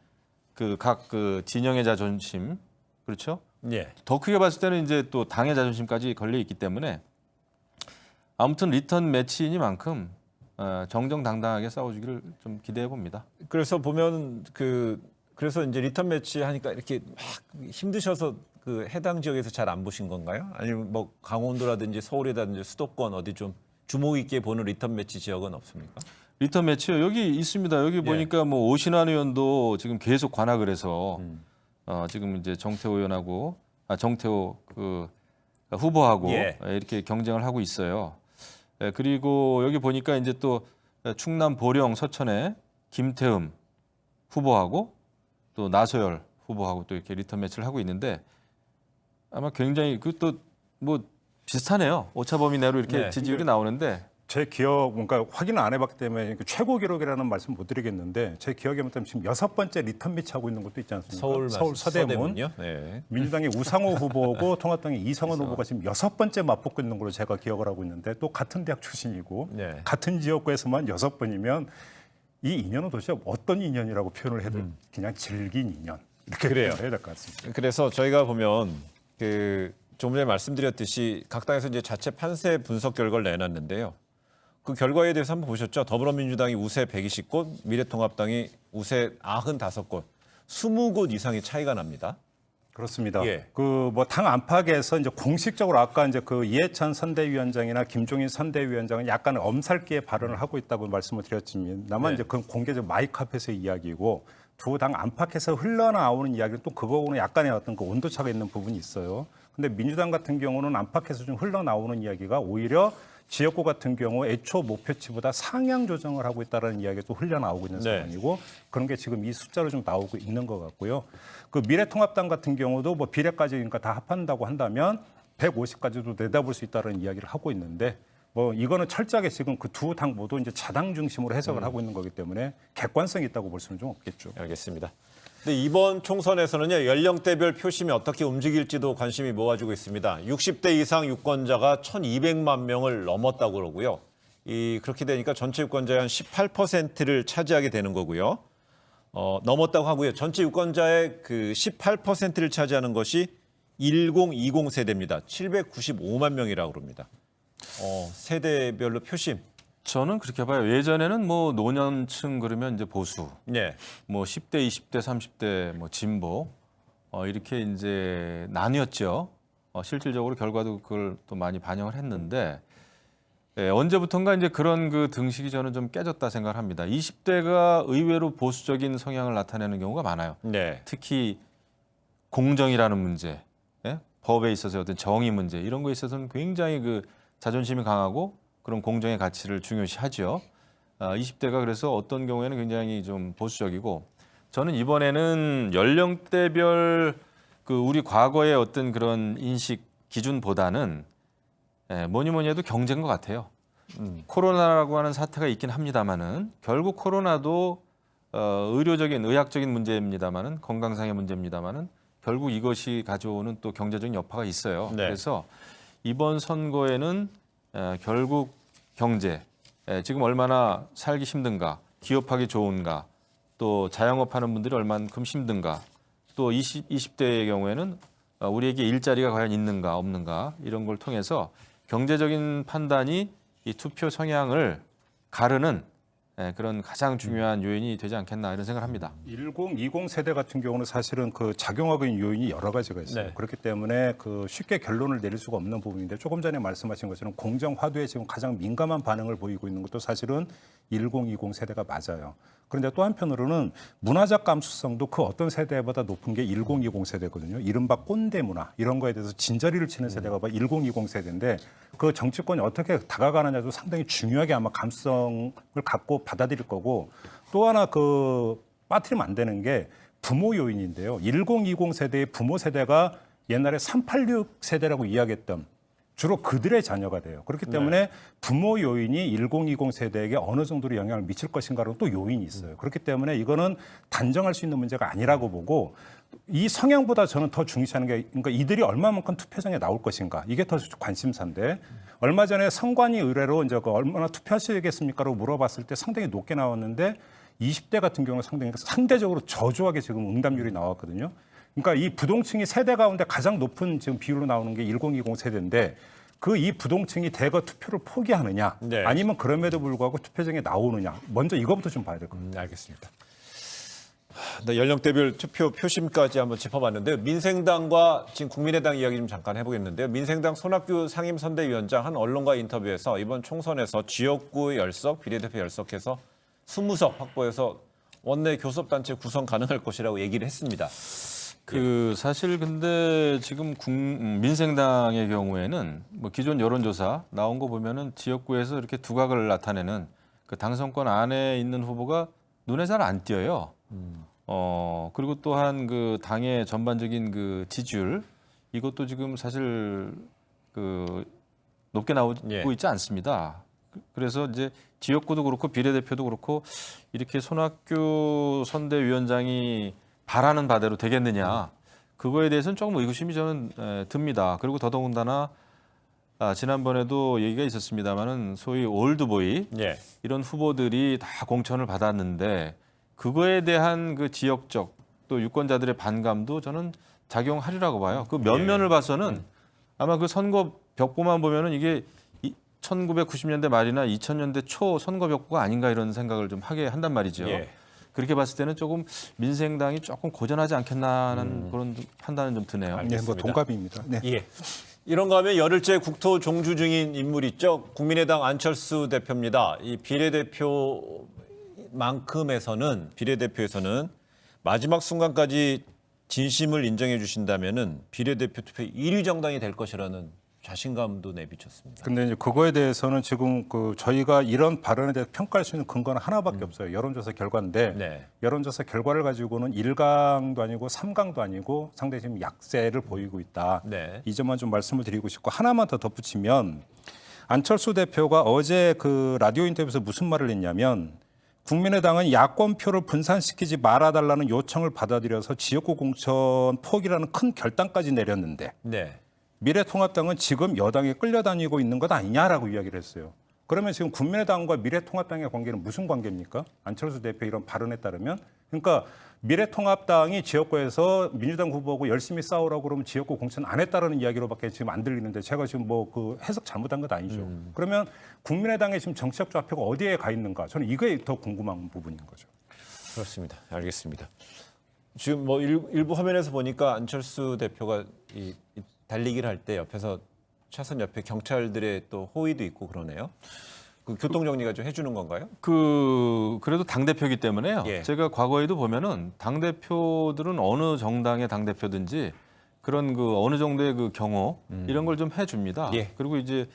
그 각 그 진영의 자존심, 그렇죠? 예. 더 크게 봤을 때는 이제 또 당의 자존심까지 걸려 있기 때문에 아무튼 리턴 매치이니만큼 정정당당하게 싸워주기를 좀 기대해 봅니다. 그래서 보면 그래서 이제 리턴 매치 하니까 이렇게 막 힘드셔서 그 해당 지역에서 잘 안 보신 건가요? 아니면 뭐 강원도라든지 서울이라든지 수도권 어디 좀 주목 있게 보는 리턴 매치 지역은 없습니까? 리턴 매치요. 여기 있습니다. 여기 보니까 뭐 오신환 의원도 지금 계속 관악을 해서 지금 이제 정태호 의원하고 정태호 그 후보하고 예. 이렇게 경쟁을 하고 있어요. 그리고 여기 보니까 이제 또 충남 보령 서천에 김태흠 후보하고 또 나소열 후보하고 또 이렇게 리턴 매치를 하고 있는데 아마 굉장히 그것도 뭐 비슷하네요. 오차 범위 내로 이렇게 네. 지지율이 나오는데 제 기억, 그러니까 확인을 안 해봤기 때문에 최고 기록이라는 말씀 못 드리겠는데 제 기억에 따르면 지금 6번째 리턴 매치 하고 있는 것도 있지 않습니까? 서울 서대문. 서대문요? 네. 민주당의 우상호 후보고 통합당의 이성원 후보가 지금 6번째 맞붙고 있는 걸로 제가 기억을 하고 있는데 또 같은 대학 출신이고 네. 같은 지역구에서만 6번이면 이 인연은 도대체 어떤 인연이라고 표현을 해도 그냥 질긴 인연 이렇게 그래요. 표현을 해야 될 것 같습니다. 그래서 저희가 보면 좀 전에 말씀드렸듯이 각 당에서 이제 자체 판세 분석 결과를 내놨는데요. 그 결과에 대해서 한번 보셨죠? 더불어민주당이 우세 120곳, 미래통합당이 우세 95곳, 20곳 이상의 차이가 납니다. 그렇습니다. 예. 그 뭐 당 안팎에서 이제 공식적으로 아까 이제 그 이해찬 선대위원장이나 김종인 선대위원장은 약간 엄살기에 발언을 하고 있다고 말씀을 드렸지만 다만 네. 이제 그 공개적 마이크 앞에서의 이야기고 두 당 안팎에서 흘러나오는 이야기는 또 그거하고는 약간의 어떤 그 온도차가 있는 부분이 있어요. 근데 민주당 같은 경우는 안팎에서 좀 흘러나오는 이야기가 오히려 지역구 같은 경우 애초 목표치보다 상향 조정을 하고 있다는 이야기가 또 흘러나오고 있는 네. 상황이고 그런 게 지금 이 숫자로 좀 나오고 있는 것 같고요. 그 미래통합당 같은 경우도 뭐 비례까지 그러니까 다 합한다고 한다면 150까지도 내다볼 수 있다는 이야기를 하고 있는데 뭐 이거는 철저하게 지금 그 두 당 모두 이제 자당 중심으로 해석을 하고 있는 거기 때문에 객관성이 있다고 볼 수는 좀 없겠죠. 알겠습니다. 근데 이번 총선에서는요, 연령대별 표심이 어떻게 움직일지도 관심이 모아지고 있습니다. 60대 이상 유권자가 1,200만 명을 넘었다고 그러고요. 그렇게 되니까 전체 유권자의 한 18%를 차지하게 되는 거고요. 넘었다고 하고요. 전체 유권자의 그 18%를 차지하는 것이 1020 세대입니다. 795만 명이라고 그럽니다. 세대별로 표심. 저는 그렇게 봐요. 예전에는 뭐 노년층 그러면 이제 보수, 네. 뭐 10대, 20대, 30대 뭐 진보 이렇게 이제 나뉘었죠. 실질적으로 결과도 그걸 또 많이 반영을 했는데 언제부턴가 이제 그런 그 등식이 저는 좀 깨졌다 생각을 합니다. 20대가 의외로 보수적인 성향을 나타내는 경우가 많아요. 네. 특히 공정이라는 문제, 법에 있어서 어떤 정의 문제 이런 거에 있어서는 굉장히 그 자존심이 강하고 그런 공정의 가치를 중요시하죠. 20대가 그래서 어떤 경우에는 굉장히 좀 보수적이고 저는 이번에는 연령대별 그 우리 과거의 어떤 그런 인식 기준보다는 뭐니 뭐니 해도 경제인 것 같아요. 코로나라고 하는 사태가 있긴 합니다만은 결국 코로나도 의료적인 의학적인 문제입니다만은 건강상의 문제입니다만은 결국 이것이 가져오는 또 경제적인 여파가 있어요. 네. 그래서 이번 선거에는 결국 경제, 지금 얼마나 살기 힘든가, 기업하기 좋은가, 또 자영업하는 분들이 얼만큼 힘든가, 또 20대의 경우에는 우리에게 일자리가 과연 있는가 없는가 이런 걸 통해서 경제적인 판단이 이 투표 성향을 가르는 그런 가장 중요한 요인이 되지 않겠나 이런 생각을 합니다. 1020 세대 같은 경우는 사실은 그 작용하고 있는 요인이 여러 가지가 있어요. 네. 그렇기 때문에 그 쉽게 결론을 내릴 수가 없는 부분인데 조금 전에 말씀하신 것처럼 공정 화두에 지금 가장 민감한 반응을 보이고 있는 것도 사실은 1020 세대가 맞아요. 그런데 또 한편으로는 문화적 감수성도 그 어떤 세대보다 높은 게 1020 세대거든요. 이른바 꼰대 문화 이런 거에 대해서 진저리를 치는 세대가 바로 1020 세대인데 그 정치권이 어떻게 다가가느냐도 상당히 중요하게 아마 감수성을 갖고 받아들일 거고 또 하나 그 빠뜨리면 안 되는 게 부모 요인인데요. 1020 세대의 부모 세대가 옛날에 386 세대라고 이야기했던 주로 그들의 자녀가 돼요. 그렇기 때문에 부모 요인이 1020 세대에게 어느 정도로 영향을 미칠 것인가로 또 요인이 있어요. 그렇기 때문에 이거는 단정할 수 있는 문제가 아니라고 보고 이 성향보다 저는 더 중시하는 게 그러니까 이들이 얼마만큼 투표장에 나올 것인가 이게 더 관심사인데 얼마 전에 선관위 의뢰로 이제 그 얼마나 투표하시겠습니까라고 물어봤을 때 상당히 높게 나왔는데 20대 같은 경우는 상대적으로 저조하게 지금 응답률이 나왔거든요. 그러니까 이 부동층이 세대 가운데 가장 높은 지금 비율로 나오는 게 1020 세대인데 그 이 부동층이 대거 투표를 포기하느냐 네. 아니면 그럼에도 불구하고 투표장에 나오느냐 먼저 이거부터 좀 봐야 될 겁니다. 알겠습니다. 네, 연령대별 투표 표심까지 한번 짚어봤는데요. 민생당과 지금 국민의당 이야기 좀 잠깐 해보겠는데요. 민생당 손학규 상임선대위원장 한 언론과 인터뷰에서 이번 총선에서 지역구 열석, 비례대표 열석해서 20석 확보해서 원내 교섭단체 구성 가능할 것이라고 얘기를 했습니다. 그 사실 근데 지금 민생당의 경우에는 뭐 기존 여론조사 나온 거 보면은 지역구에서 이렇게 두각을 나타내는 그 당선권 안에 있는 후보가 눈에 잘 안 띄어요. 그리고 또한 그 당의 전반적인 그 지지율 이것도 지금 사실 그 높게 나오고 있지 않습니다. 그래서 이제 지역구도 그렇고 비례대표도 그렇고 이렇게 손학규 선대위원장이 바라는 바대로 되겠느냐 그거에 대해서는 조금 의구심이 저는 듭니다. 그리고 더더군다나 지난번에도 얘기가 있었습니다만은 소위 올드보이 이런 후보들이 다 공천을 받았는데 그거에 대한 그 지역적 또 유권자들의 반감도 저는 작용하리라고 봐요. 그 면면을 봐서는 아마 그 선거 벽보만 보면은 이게 1990년대 말이나 2000년대 초 선거 벽보가 아닌가 이런 생각을 좀 하게 한단 말이죠. 그렇게 봤을 때는 조금 민생당이 조금 고전하지 않겠나 하는 그런 판단은 좀 드네요. 네, 뭐 동갑입니다. 네. 예. 이런 거 하면 열흘째 국토 종주 중인 인물 있죠. 국민의당 안철수 대표입니다. 이 비례대표에서는 마지막 순간까지 진심을 인정해 주신다면은 비례대표 투표 1위 정당이 될 것이라는 자신감도 내비쳤습니다. 근데 이제 그거에 대해서는 지금 그 저희가 이런 발언에 대해서 평가할 수 있는 근거는 하나밖에 없어요. 여론조사 결과인데 여론조사 결과를 가지고는 1강도 아니고 3강도 아니고 상당히 지금 약세를 보이고 있다. 이 점만 좀 말씀을 드리고 싶고 하나만 더 덧붙이면 안철수 대표가 어제 그 라디오 인터뷰에서 무슨 말을 했냐면 국민의당은 야권표를 분산시키지 말아달라는 요청을 받아들여서 지역구 공천 포기라는 큰 결단까지 내렸는데 미래통합당은 지금 여당에 끌려다니고 있는 것 아니냐라고 이야기를 했어요. 그러면 지금 국민의당과 미래통합당의 관계는 무슨 관계입니까? 안철수 대표 이런 발언에 따르면. 그러니까 미래통합당이 지역구에서 민주당 후보하고 열심히 싸우라고 그러면 지역구 공천 안 했다라는 이야기로밖에 지금 안 들리는데 제가 지금 뭐 그 해석 잘못한 것 아니죠. 그러면 국민의당의 지금 정치적 좌표가 어디에 가 있는가? 저는 이게 더 궁금한 부분인 거죠. 그렇습니다. 알겠습니다. 지금 뭐 일부 화면에서 보니까 안철수 대표가 이 달리기를 할 때 옆에서 차선 옆에 경찰들의 또 호의도 있고 그러네요. 그 교통 정리가 좀 해주는 건가요? 그래도 당 대표이기 때문에요. 제가 과거에도 보면은 당 대표들은 어느 정당의 당 대표든지 그런 그 어느 정도의 그 경호 이런 걸 좀 해줍니다. 그리고 이제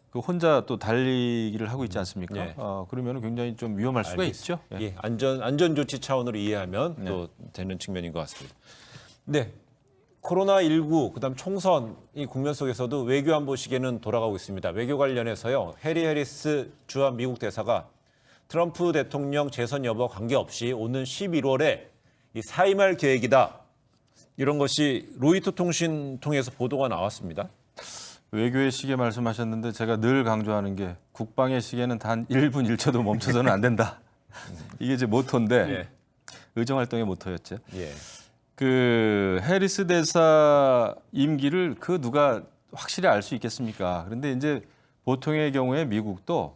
그 혼자 또 달리기를 하고 있지 않습니까? 그러면은 굉장히 좀 위험할 수가 있죠. 안전 조치 차원으로 이해하면 또 되는 측면인 것 같습니다. 네. 코로나19 그다음 총선이 국면 속에서도 외교 안보 시계는 돌아가고 있습니다. 외교 관련해서요. 해리 해리스 주한 미국 대사가 트럼프 대통령 재선 여부와 관계없이 오는 11월에 이 사임할 계획이다. 이런 것이 로이터 통신 통해서 보도가 나왔습니다. 외교의 시계 말씀하셨는데 제가 늘 강조하는 게 국방의 시계는 단 1분 1초도 멈춰서는 안 된다. 이게 제 모토인데 예. 의정 활동의 모토였죠. 예. 그 해리스 대사 임기를 그 누가 확실히 알 수 있겠습니까? 그런데 이제 보통의 경우에 미국도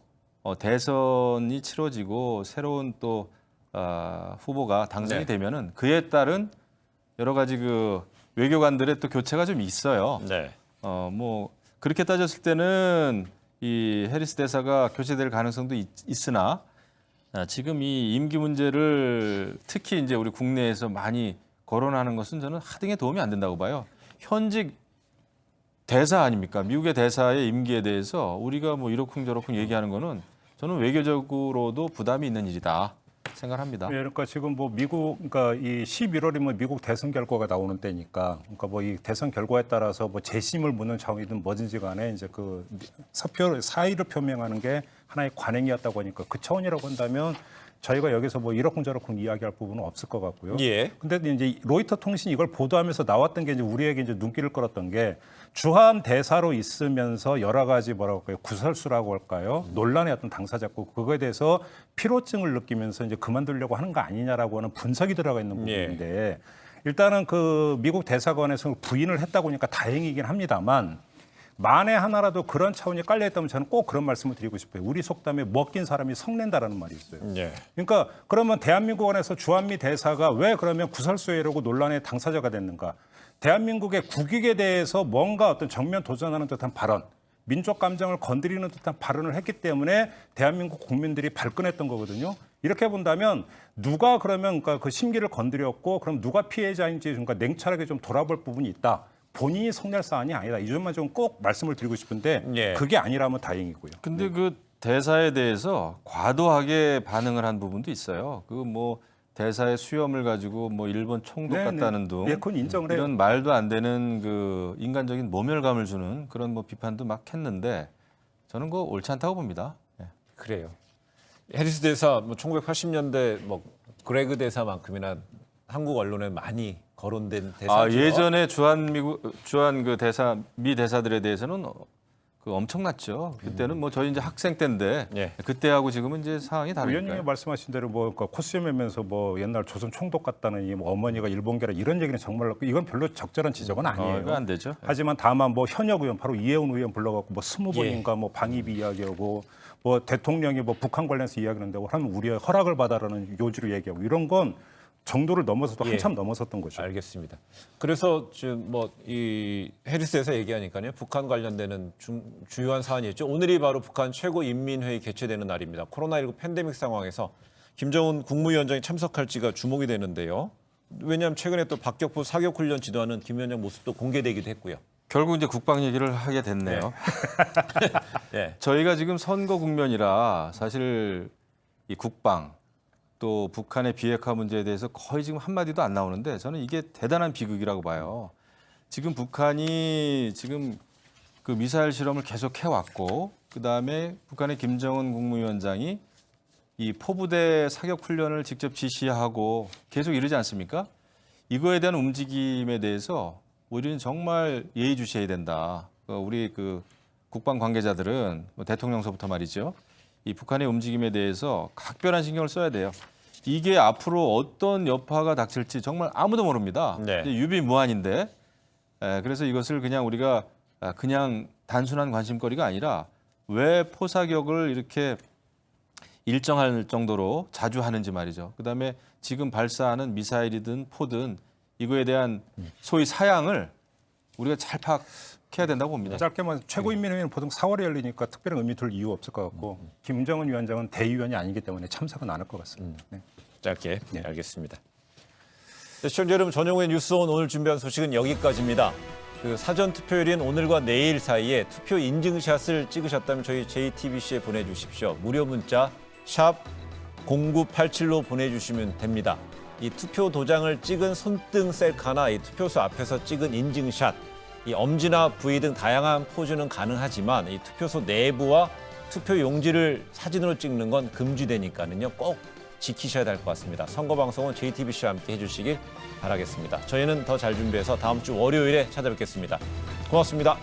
대선이 치러지고 새로운 또 후보가 당선이 네. 되면은 그에 따른 여러 가지 그 외교관들의 또 교체가 좀 있어요. 네. 뭐 그렇게 따졌을 때는 이 해리스 대사가 교체될 가능성도 있으나 지금 이 임기 문제를 특히 이제 우리 국내에서 많이 거론하는 것은 저는 하등에 도움이 안 된다고 봐요. 현직 대사 아닙니까? 미국의 대사의 임기에 대해서 우리가 뭐 이러쿵저러쿵 얘기하는 거는 저는 외교적으로도 부담이 있는 일이다 생각합니다. 예, 그러니까 지금 뭐 미국, 그러니까 이 11월이면 미국 대선 결과가 나오는 때니까, 그러니까 뭐 이 대선 결과에 따라서 뭐 재심을 묻는 차원이든 뭐든지 간에 이제 그 사의를 표명하는 게 하나의 관행이었다고 하니까 그 차원이라고 한다면 저희가 여기서 뭐 이러쿵저러쿵 이야기할 부분은 없을 것 같고요. 예. 근데 이제 로이터 통신이 이걸 보도하면서 나왔던 게 이제 우리에게 이제 눈길을 끌었던 게 주한 대사로 있으면서 여러 가지 뭐라고 할까요? 구설수라고 할까요? 논란의 어떤 당사자고 그거에 대해서 피로증을 느끼면서 이제 그만두려고 하는 거 아니냐라고 하는 분석이 들어가 있는 부분인데 일단은 그 미국 대사관에서 부인을 했다고 하니까 다행이긴 합니다만 만에 하나라도 그런 차원이 깔려있다면 저는 꼭 그런 말씀을 드리고 싶어요. 우리 속담에 먹긴 사람이 성낸다라는 말이 있어요. 예. 그러니까 그러면 대한민국 안에서 주한미 대사가 왜 그러면 구설수해라고 논란의 당사자가 됐는가? 대한민국의 국익에 대해서 뭔가 어떤 정면 도전하는 듯한 발언, 민족 감정을 건드리는 듯한 발언을 했기 때문에 대한민국 국민들이 발끈했던 거거든요. 이렇게 본다면 누가 그러면 그러니까 그 심기를 건드렸고 그럼 누가 피해자인지 그러니까 냉철하게 좀 돌아볼 부분이 있다. 본인이 성낼 사안이 아니다. 이 점만 좀 꼭 말씀을 드리고 싶은데 예. 그게 아니라면 다행이고요. 근데 그 대사에 대해서 과도하게 반응을 한 부분도 있어요. 그 뭐 대사의 수염을 가지고 뭐 일본 총독 네, 같다는 네. 등 예, 그건 인정을 해요. 이런 말도 안 되는 그 인간적인 모멸감을 주는 그런 뭐 비판도 막 했는데 저는 그거 옳지 않다고 봅니다. 예. 그래요. 해리스 대사 뭐 1980년대 뭐 그레그 대사만큼이나 한국 언론에 많이 거론된 대사죠. 예전에 주한 그 대사 미 대사들에 대해서는 그 엄청났죠. 그때는 뭐 저희 이제 학생 때인데 예. 그때하고 지금은 이제 상황이 의원님이 다르니까요. 말씀하신 대로 뭐 그러니까 코스염이면서 뭐 옛날 조선 총독 같다는 뭐 어머니가 일본계라 이런 얘기는 정말로 이건 별로 적절한 지적은 아니에요. 이거 안 되죠. 하지만 다만 뭐 현역 의원 바로 이해운 의원 불러갖고 뭐 20번인가 예. 뭐 방위비 이야기하고 뭐 대통령이 뭐 북한 관련해서 이야기하는데 하면 우리의 허락을 받아라는 요지로 얘기하고 이런 건 정도를 넘어서도 예. 한참 넘어섰던 거죠. 알겠습니다. 그래서 지금 뭐 이 해리스에서 얘기하니까요. 북한 관련되는 주요한 사안이 있죠. 오늘이 바로 북한 최고인민회의 개최되는 날입니다. 코로나19 팬데믹 상황에서 김정은 국무위원장이 참석할지가 주목이 되는데요. 왜냐하면 최근에 또 박격포 사격훈련 지도하는 김 위원장 모습도 공개되기도 했고요. 결국 이제 국방 얘기를 하게 됐네요. 예. 저희가 지금 선거 국면이라 사실 이 국방 또 북한의 비핵화 문제에 대해서 거의 지금 한마디도 안 나오는데 저는 이게 대단한 비극이라고 봐요. 지금 북한이 지금 그 미사일 실험을 계속 해왔고 그다음에 북한의 김정은 국무위원장이 이 포부대 사격 훈련을 직접 지시하고 계속 이러지 않습니까? 이거에 대한 움직임에 대해서 우리는 정말 예의주시해야 된다. 우리 그 국방 관계자들은 뭐 대통령서부터 말이죠. 이 북한의 움직임에 대해서 각별한 신경을 써야 돼요. 이게 앞으로 어떤 여파가 닥칠지 정말 아무도 모릅니다. 네. 유비무환인데 그래서 이것을 그냥 우리가 그냥 단순한 관심거리가 아니라 왜 포사격을 이렇게 일정할 정도로 자주 하는지 말이죠. 그다음에 지금 발사하는 미사일이든 포든 이거에 대한 소위 사양을 우리가 잘 파악해야 된다고 봅니다. 짧게만 최고인민회의는 보통 4월에 열리니까 특별한 의미 둘 이유 없을 것 같고 김정은 위원장은 대의원이 아니기 때문에 참석은 안 할 것 같습니다. 네. 짧게 네. 알겠습니다. 시청자 여러분, 전용의 뉴스온 오늘 준비한 소식은 여기까지입니다. 그 사전 투표일인 오늘과 내일 사이에 투표 인증샷을 찍으셨다면 저희 JTBC에 보내주십시오. 무료 문자 샵 0987로 보내주시면 됩니다. 이 투표 도장을 찍은 손등 셀카나 이 투표소 앞에서 찍은 인증샷, 이 엄지나 V 등 다양한 포즈는 가능하지만 이 투표소 내부와 투표 용지를 사진으로 찍는 건 금지되니까는요. 꼭 지키셔야 될 것 같습니다. 선거방송은 JTBC와 함께 해주시길 바라겠습니다. 저희는 더 잘 준비해서 다음 주 월요일에 찾아뵙겠습니다. 고맙습니다.